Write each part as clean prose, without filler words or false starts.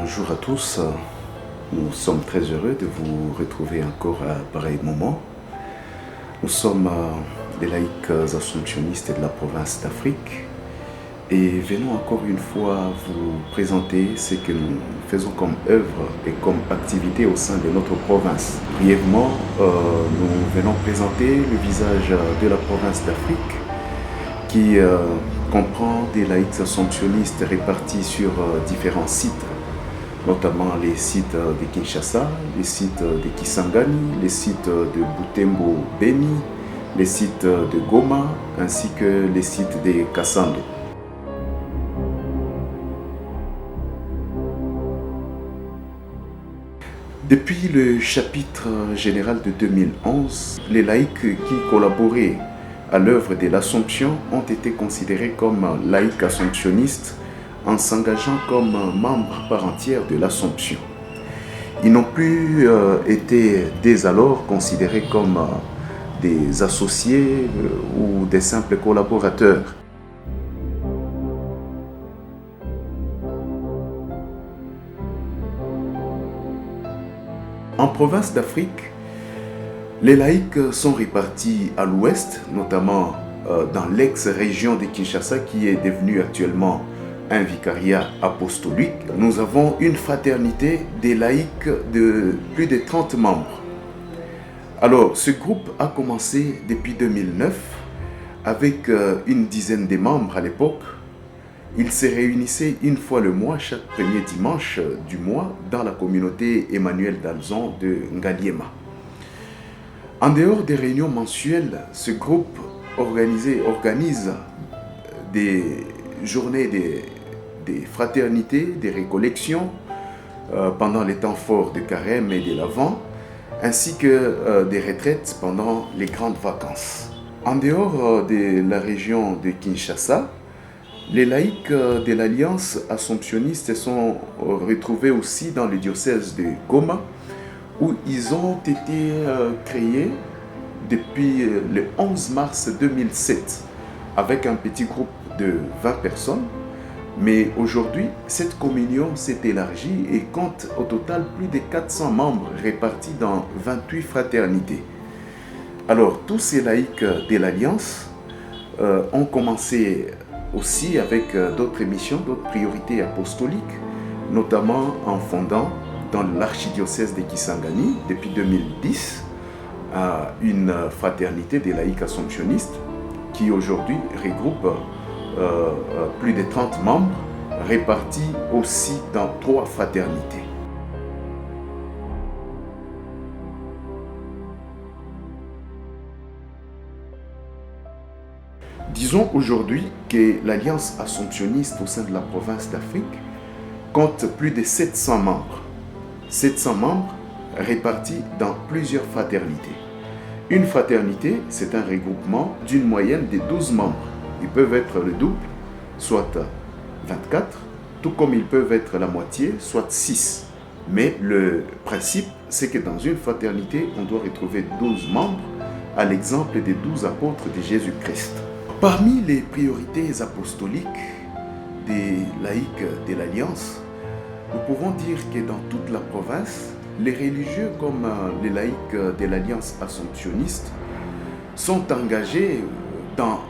Bonjour à tous, nous sommes très heureux de vous retrouver encore à pareil moment. Nous sommes des laïcs assomptionnistes de la province d'Afrique et venons encore une fois vous présenter ce que nous faisons comme œuvre et comme activité au sein de notre province. Brièvement, nous venons présenter le visage de la province d'Afrique qui comprend des laïcs assomptionnistes répartis sur différents sites, notamment les sites de Kinshasa, les sites de Kisangani, les sites de Butembo Beni, les sites de Goma, ainsi que les sites de Kassando. Depuis le chapitre général de 2011, les laïcs qui collaboraient à l'œuvre de l'Assomption ont été considérés comme laïcs assomptionnistes en s'engageant comme membres par entière de l'Assomption. Ils n'ont plus été dès alors considérés comme des associés ou des simples collaborateurs. En province d'Afrique, les laïcs sont répartis à l'ouest, notamment dans l'ex-région de Kinshasa qui est devenue actuellement un vicariat apostolique. Nous avons une fraternité des laïcs de plus de 30 membres. Alors, ce groupe a commencé depuis 2009 avec une dizaine de membres à l'époque. Ils se réunissaient une fois le mois, chaque premier dimanche du mois, dans la communauté Emmanuel d'Alzon de Ngaliema. En dehors des réunions mensuelles, ce groupe organise des journées des fraternités, des récollections pendant les temps forts de Carême et de l'Avent, ainsi que des retraites pendant les grandes vacances. En dehors de la région de Kinshasa, les laïcs de l'Alliance assomptionniste sont retrouvés aussi dans le diocèse de Goma, où ils ont été créés depuis le 11 mars 2007 avec un petit groupe de 20 personnes. Mais aujourd'hui, cette communion s'est élargie et compte au total plus de 400 membres répartis dans 28 fraternités. Alors, tous ces laïcs de l'Alliance ont commencé aussi avec d'autres missions, d'autres priorités apostoliques, notamment en fondant dans l'archidiocèse de Kisangani depuis 2010 une fraternité des laïcs assomptionnistes qui aujourd'hui regroupe plus de 30 membres répartis aussi dans 3 fraternités. Disons aujourd'hui que l'Alliance assomptionniste au sein de la province d'Afrique compte plus de 700 membres. 700 membres répartis dans plusieurs fraternités. Une fraternité, c'est un regroupement d'une moyenne de 12 membres. Ils peuvent être le double, soit 24, tout comme ils peuvent être la moitié, soit 6. Mais le principe, c'est que dans une fraternité, on doit retrouver 12 membres, à l'exemple des 12 apôtres de Jésus-Christ. Parmi les priorités apostoliques des laïcs de l'Alliance, nous pouvons dire que dans toute la province, les religieux comme les laïcs de l'Alliance assomptionniste sont engagés dans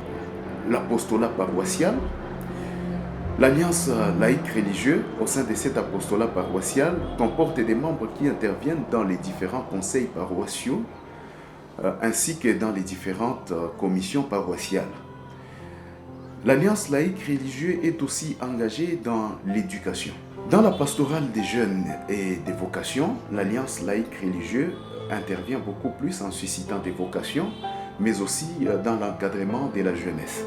l'apostolat paroissial. L'Alliance laïque religieux au sein de cet apostolat paroissial comporte des membres qui interviennent dans les différents conseils paroissiaux ainsi que dans les différentes commissions paroissiales. L'Alliance laïque religieux est aussi engagée dans l'éducation. Dans la pastorale des jeunes et des vocations, l'Alliance laïque religieux intervient beaucoup plus en suscitant des vocations, mais aussi dans l'encadrement de la jeunesse.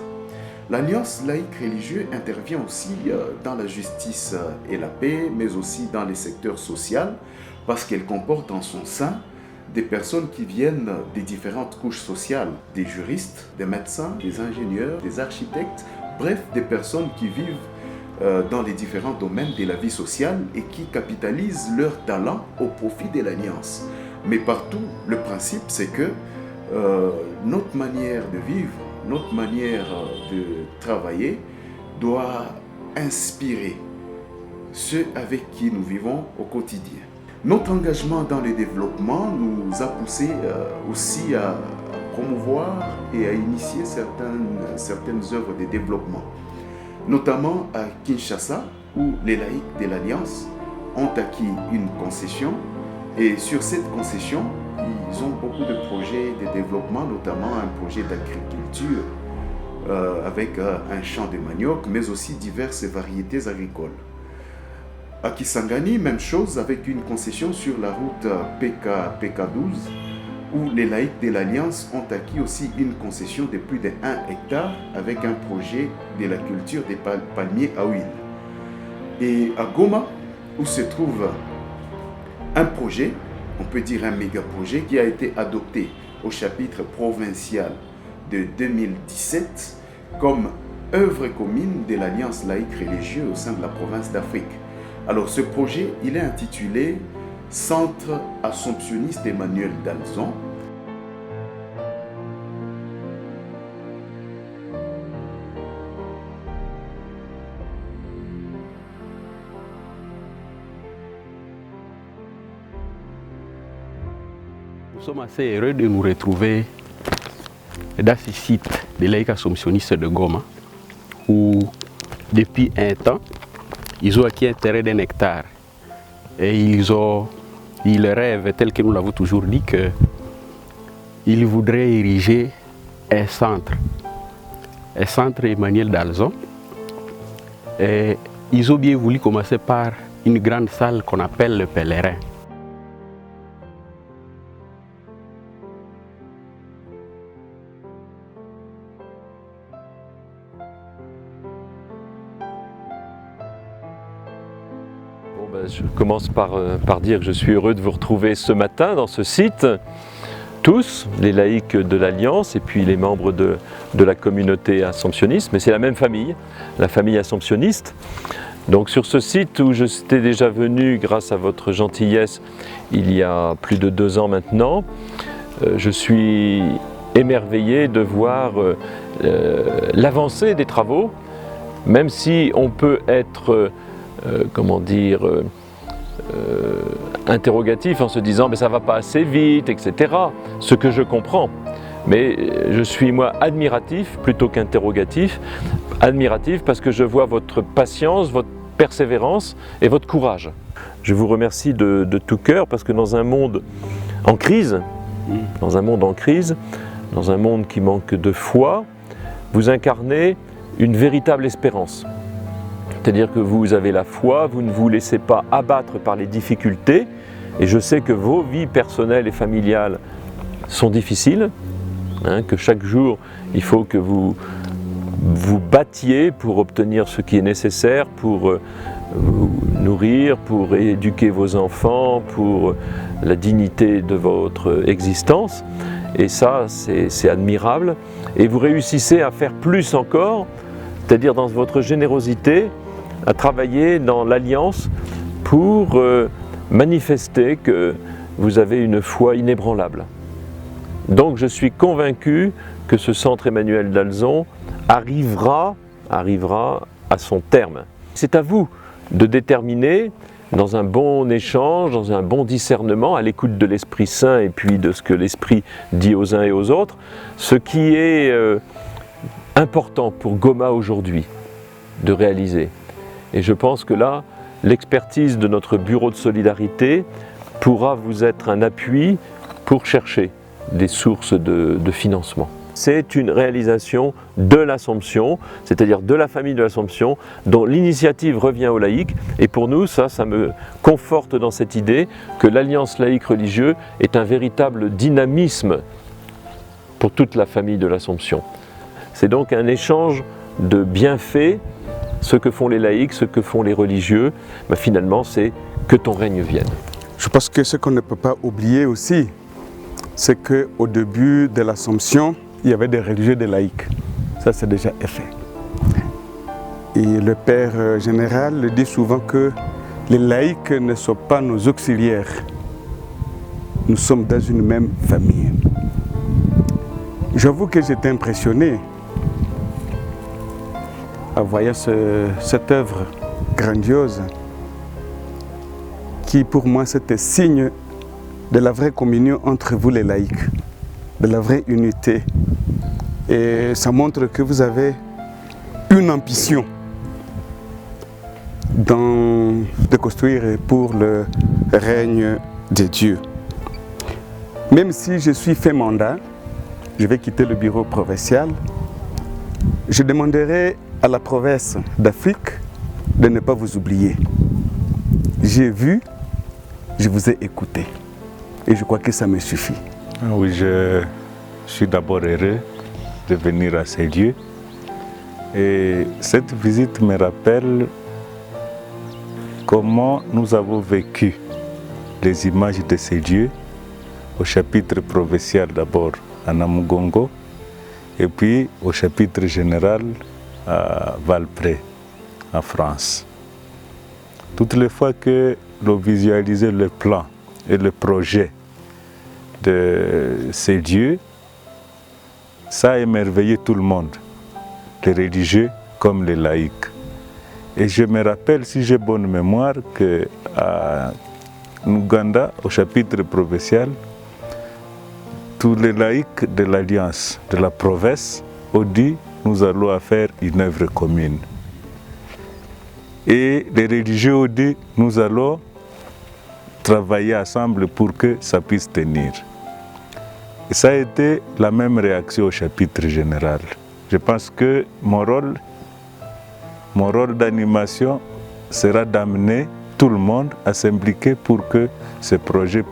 L'Alliance laïque religieux intervient aussi dans la justice et la paix, mais aussi dans les secteurs sociaux, parce qu'elle comporte en son sein des personnes qui viennent des différentes couches sociales, des juristes, des médecins, des ingénieurs, des architectes, bref, des personnes qui vivent dans les différents domaines de la vie sociale et qui capitalisent leur talent au profit de l'Alliance. Mais partout, le principe, c'est que notre manière de vivre, notre manière de travailler doit inspirer ceux avec qui nous vivons au quotidien. Notre engagement dans le développement nous a poussé aussi à promouvoir et à initier certaines œuvres de développement, notamment à Kinshasa, où les laïcs de l'Alliance ont acquis une concession, et sur cette concession, ils ont beaucoup de projets de développement, notamment un projet d'agriculture avec un champ de manioc, mais aussi diverses variétés agricoles. À Kisangani, même chose, avec une concession sur la route PK12, où les laïcs de l'Alliance ont acquis aussi une concession de plus de 1 hectare avec un projet de la culture des palmiers à huile. Et à Goma, où se trouve un projet, on peut dire un méga projet, qui a été adopté au chapitre provincial de 2017 comme œuvre commune de l'Alliance laïque religieuse au sein de la province d'Afrique. Alors ce projet, il est intitulé Centre Assomptionniste Emmanuel d'Alzon. Nous sommes assez heureux de nous retrouver dans ce site des laïcs assomptionnistes de Goma, où depuis un temps, ils ont acquis un terrain d'1 hectare. Et ils rêvent, tel que nous l'avons toujours dit, qu'ils voudraient ériger un centre Emmanuel d'Alzon. Et ils ont bien voulu commencer par une grande salle qu'on appelle le pèlerin. Je commence par dire que je suis heureux de vous retrouver ce matin dans ce site, tous, les laïcs de l'Alliance et puis les membres de la communauté assomptionniste, mais c'est la même famille, la famille assomptionniste. Donc sur ce site où je suis déjà venu grâce à votre gentillesse il y a plus de 2 ans maintenant, je suis émerveillé de voir l'avancée des travaux, même si on peut être interrogatif en se disant mais ça va pas assez vite, etc. Ce que je comprends. Mais je suis moi admiratif plutôt qu'interrogatif. Admiratif parce que je vois votre patience, votre persévérance et votre courage. Je vous remercie de tout cœur parce que dans un monde en crise, dans un monde qui manque de foi, vous incarnez une véritable espérance. C'est-à-dire que vous avez la foi, vous ne vous laissez pas abattre par les difficultés, et je sais que vos vies personnelles et familiales sont difficiles, que chaque jour il faut que vous vous battiez pour obtenir ce qui est nécessaire, pour vous nourrir, pour éduquer vos enfants, pour la dignité de votre existence, et ça c'est admirable, et vous réussissez à faire plus encore, c'est-à-dire dans votre générosité, à travailler dans l'Alliance pour manifester que vous avez une foi inébranlable. Donc je suis convaincu que ce centre Emmanuel d'Alzon arrivera à son terme. C'est à vous de déterminer, dans un bon échange, dans un bon discernement, à l'écoute de l'Esprit Saint et puis de ce que l'Esprit dit aux uns et aux autres, ce qui est important pour Goma aujourd'hui de réaliser. Et je pense que là, l'expertise de notre bureau de solidarité pourra vous être un appui pour chercher des sources de financement. C'est une réalisation de l'Assomption, c'est-à-dire de la famille de l'Assomption, dont l'initiative revient aux laïcs. Et pour nous, ça me conforte dans cette idée que l'Alliance laïque religieuse est un véritable dynamisme pour toute la famille de l'Assomption. C'est donc un échange de bienfaits. Ce que font les laïcs, ce que font les religieux, finalement c'est que ton règne vienne. Je pense que ce qu'on ne peut pas oublier aussi, c'est qu'au début de l'Assomption, il y avait des religieux et des laïcs. Ça c'est déjà fait. Et le Père général le dit souvent que les laïcs ne sont pas nos auxiliaires. Nous sommes dans une même famille. J'avoue que j'étais impressionné en voyant cette œuvre grandiose qui pour moi c'était signe de la vraie communion entre vous les laïcs, de la vraie unité. Et ça montre que vous avez une ambition de construire pour le règne de Dieu. Même si je suis fait mandat, je vais quitter le bureau provincial, je demanderai à la province d'Afrique de ne pas vous oublier. J'ai vu, je vous ai écouté. Et je crois que ça me suffit. Oui, je suis d'abord heureux de venir à ces lieux. Et cette visite me rappelle comment nous avons vécu les images de ces lieux au chapitre provincial d'abord à Namugongo et puis au chapitre général à Valpré, en France. Toutes les fois que l'on visualisait le plan et le projet de ces lieux, ça a émerveillé tout le monde, les religieux comme les laïcs. Et je me rappelle, si j'ai bonne mémoire, qu'à Ouganda, au chapitre provincial, tous les laïcs de l'Alliance de la province ont dit « nous allons faire une œuvre commune ». Et les religieux ont dit « nous allons travailler ensemble pour que ça puisse tenir ». Et ça a été la même réaction au chapitre général. Je pense que mon rôle d'animation sera d'amener tout le monde à s'impliquer pour que ce projet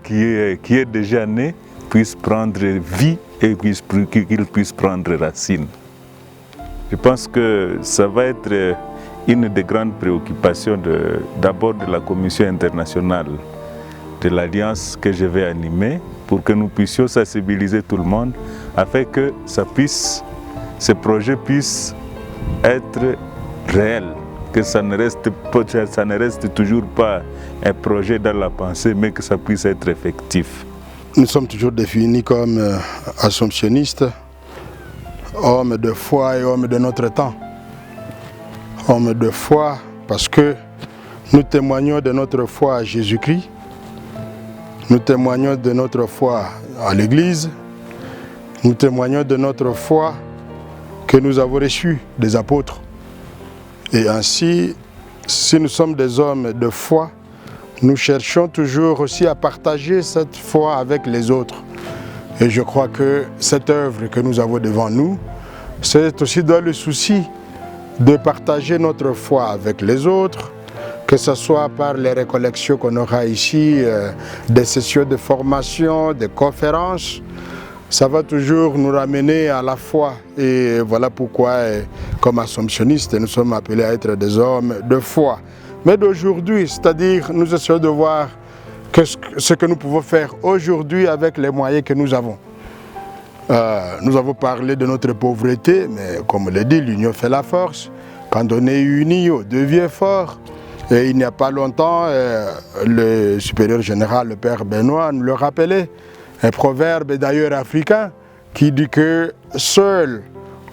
qui est déjà né puisse prendre vie et qu'il puisse prendre racine. Je pense que ça va être une des grandes préoccupations d'abord de la Commission internationale de l'Alliance que je vais animer pour que nous puissions sensibiliser tout le monde afin que ce projet puisse être réel, que ça ne reste toujours pas un projet dans la pensée, mais que ça puisse être effectif. Nous sommes toujours définis comme assomptionnistes, hommes de foi et hommes de notre temps. Hommes de foi parce que nous témoignons de notre foi à Jésus-Christ, nous témoignons de notre foi à l'Église, nous témoignons de notre foi que nous avons reçue des apôtres. Et ainsi, si nous sommes des hommes de foi, nous cherchons toujours aussi à partager cette foi avec les autres. Et je crois que cette œuvre que nous avons devant nous, c'est aussi dans le souci de partager notre foi avec les autres, que ce soit par les récollections qu'on aura ici, des sessions de formation, des conférences. Ça va toujours nous ramener à la foi. Et voilà pourquoi, comme assomptionnistes, nous sommes appelés à être des hommes de foi. Mais d'aujourd'hui, c'est-à-dire nous essayons de voir ce que nous pouvons faire aujourd'hui avec les moyens que nous avons. Nous avons parlé de notre pauvreté, mais comme on l'a dit, l'union fait la force. Quand on est unis, on devient fort. Et il n'y a pas longtemps, le supérieur général, le père Benoît, nous le rappelait. Un proverbe d'ailleurs africain qui dit que seul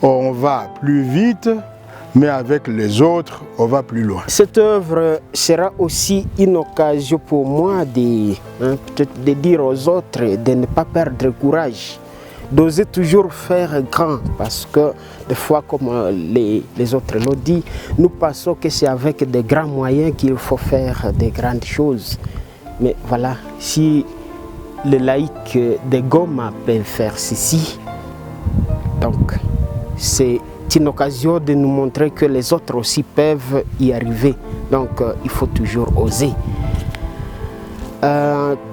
on va plus vite, mais avec les autres on va plus loin. Cette œuvre sera aussi une occasion pour moi de dire aux autres de ne pas perdre courage, d'oser toujours faire grand, parce que des fois, comme les autres l'ont dit, nous pensons que c'est avec des grands moyens qu'il faut faire des grandes choses. Mais voilà, si les laïcs de Goma peuvent faire ceci, donc c'est une occasion de nous montrer que les autres aussi peuvent y arriver. Donc il faut toujours oser.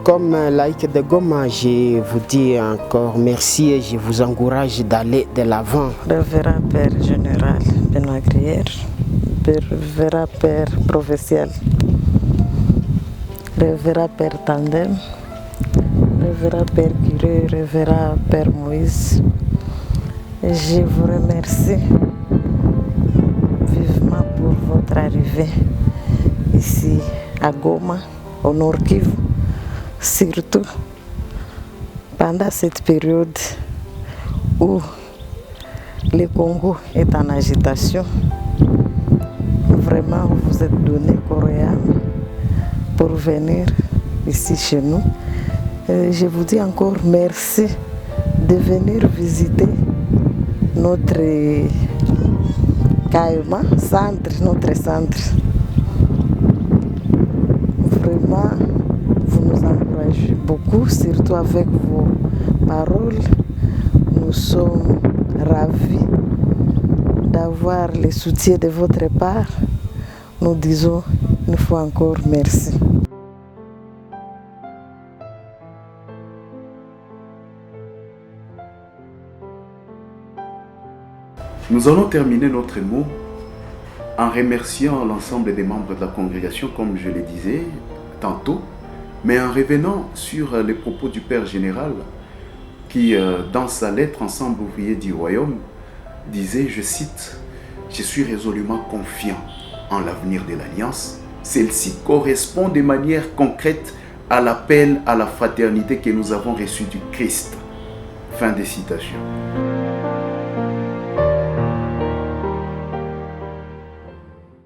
Comme laïc de Goma, je vous dis encore merci et je vous encourage d'aller de l'avant. Révérend Père Général Benoît Grière, Révérend Père Provincial, Révérend Père Tandem, Révérend Père Curé, Révérend Père Moïse, je vous remercie vivement pour votre arrivée ici à Goma, au Nord Kivu, surtout pendant cette période où le Congo est en agitation. Vraiment, vous êtes donné corps et âme pour venir ici chez nous. Je vous dis encore merci de venir visiter notre Caïma, notre centre. Vraiment, vous nous encouragez beaucoup, surtout avec vos paroles. Nous sommes ravis d'avoir le soutien de votre part. Nous disons une fois encore merci. Nous allons terminer notre mot en remerciant l'ensemble des membres de la congrégation, comme je le disais tantôt, mais en revenant sur les propos du Père Général qui, dans sa lettre Ensemble ouvrier du royaume, disait, je cite, « Je suis résolument confiant en l'avenir de l'Alliance. Celle-ci correspond de manière concrète à l'appel à la fraternité que nous avons reçu du Christ. » Fin de citation.